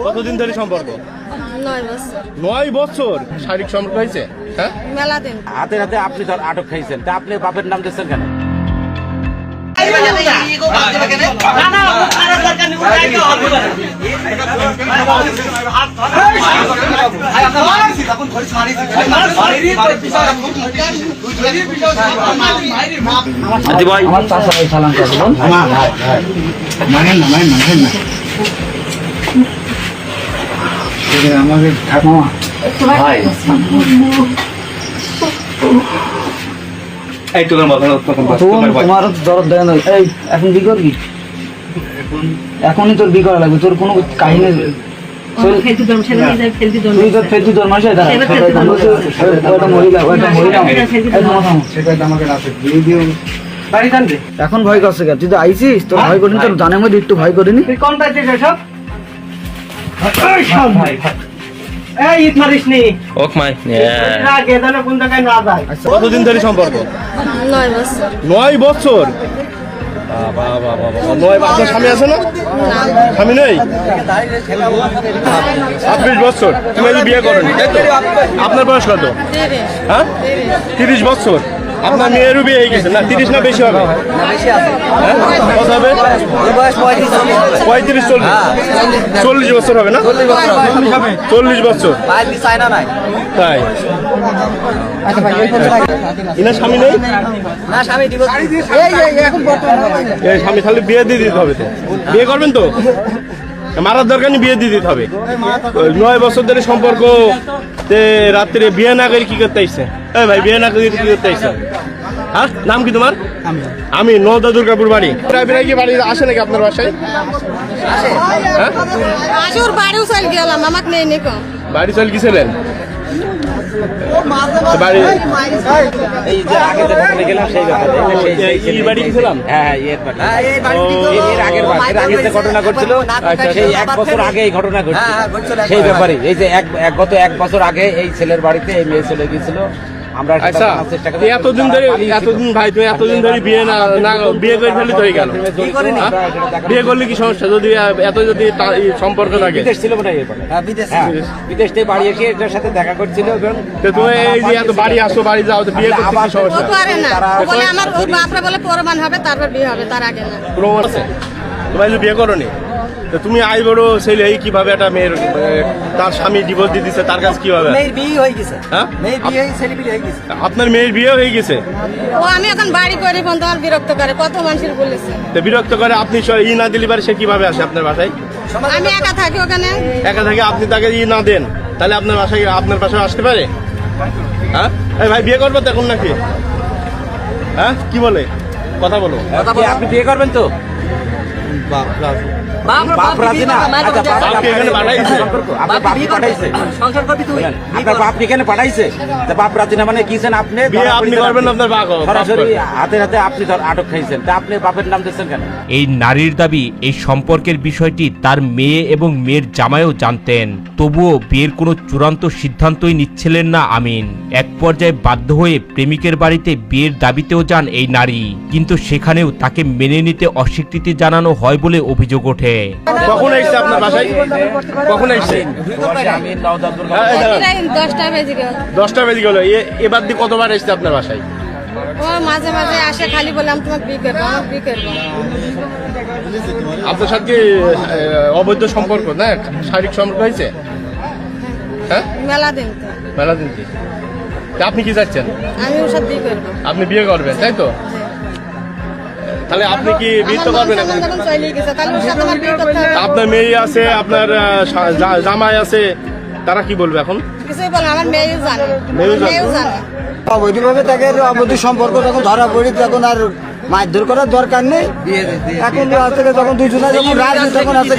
কতদিন ধরে সম্পর্ক? 9 বছর। শারীরিক সম্পর্ক হয়েছে? হ্যাঁ, মেলা দিন। হাতে হাতে আপনি আটক খাইছেন, তা আপনি বাপের নাম দিচ্ছেন কেন? এখনই তোর বি করা লাগবে, তোর কোনো কাহিনী এখন ভয় করছে, তুই তো আইসিস, তোর ভয় করিনি, তোর জানের মধ্যে একটু ভয় করিনি। কতদিন ধরে সম্পর্ক? 9 বছর। আপনার স্বামী আছে না? স্বামী নেই? 26 বছর। তুমি বিয়ে করনি, আপনার বয়স কত? হ্যাঁ, 30 বছর। আপনার মেয়েরও বিয়ে হয়ে গেছে না? 30 না বেশি হবে? কত হবে? 35 40 বছর হবে না? 40 বছর। তাই এনার স্বামী নেই? স্বামী খালি বিয়ে দিয়ে দিতে হবে। তো বিয়ে করবেন তো? মারার দরকার নেই, বিয়ে দিয়ে দিতে হবে। 9 বছর ধরে সম্পর্ক, রাত্রে বিয়ে না করে কি করতে আসছে? ভাই, বিয়ে না করে কি করতে আসছে? হ্যাঁ, নাম কি তোমার? আমি নওদা দুর্গাপুর বাড়ি। কি বাড়ি আসে নাকি আপনার বাসায়? বাড়ি চল গেছিলেন? ঘটনা করছিল সেই 1 বছর আগে এই ঘটনা ঘটছে সেই ব্যাপারে। এই যে গত 1 বছর আগে এই ছেলের বাড়িতে এই মেয়ে চলে গিয়েছিল। আমরা এতদিন ধরে ভাই, তুই এতদিন ধরে বিয়ে বিয়ে করে ফেলি তো হয়ে গেল। বিয়ে করলে কি সমস্যা? যদি যদি সম্পর্ক থাকে, বিদেশ থেকে বাড়ি এসে এটার সাথে দেখা করছিল। তুমি এই যে এত বাড়ি আসো, বাড়ি যাও, তো বিয়ে করতে কি সমস্যা? প্রমাণ আছে? তোমার বিয়ে করনি, তুমি আই বড় ছেলে, এই কিভাবে একটা মেয়ের তার স্বামী ডিভোর্স দিয়ে দিচ্ছে, তার কাছে কিভাবে? আপনার মেয়ের বিয়ে হয়ে গেছে? আমি এখন বাড়ি করে বিরক্ত করে, কত মানুষের বলেছে বিরক্ত করে। আপনি না দিলে পারে সে কিভাবে আসে আপনার বাসায়? আমি একা থাকি ওখানে। একা থাকি, আপনি তাকে না দেন, তাহলে আপনার বাসায় আসতে পারে? হ্যাঁ ভাই, বিয়ে করবো তো এখন নাকি? হ্যাঁ, কি বলে? কথা বলো। আপনি বিয়ে করবেন তো? এই নারীর দাবি এই সম্পর্কের বিষয়টি তার মেয়ে এবং মেয়ের জামাইও জানতেন, তবুও বিয়ের কোনো চূড়ান্ত সিদ্ধান্তই নিচ্ছিলেন না আমিন। এক পর্যায়ে বাধ্য হয়ে প্রেমিকের বাড়িতে বিয়ের দাবিতেও যান এই নারী, কিন্তু সেখানেও তাকে মেনে নিতে অস্বীকৃতি জানানো হয় বলে অভিযোগ ওঠে। কখন এসছে আপনার বাসায়? কখন এসছে? 10টা বেজে গেল। এবার দিয়ে কতবার এসছে আপনার বাসায়? মাঝে মাঝে আসে, খালি বললাম তোমাকে বিয়ে করবো, বিয়ে করবো। আপনার সাথে অবৈধ সম্পর্ক না, শারীরিক সম্পর্ক হয়েছে? হ্যাঁ, মেলা দিন। আপনি কি চাচ্ছেন? আমি ওর সাথে বিয়ে করবো। আপনি বিয়ে করবেন, তাই তো? তাহলে আপনি কি বিয়ে তো করবেন? আপনার মেয়ে আছে, আপনার জামাই আছে, তারা কি বলবে এখন? অবৈধভাবে তাকে অবৈধ সম্পর্ক যখন ধরা পড়ি, তখন আর মারধর করার দরকার নেই। এখন যখন দুইজনে যখন রাজি, তখন আছে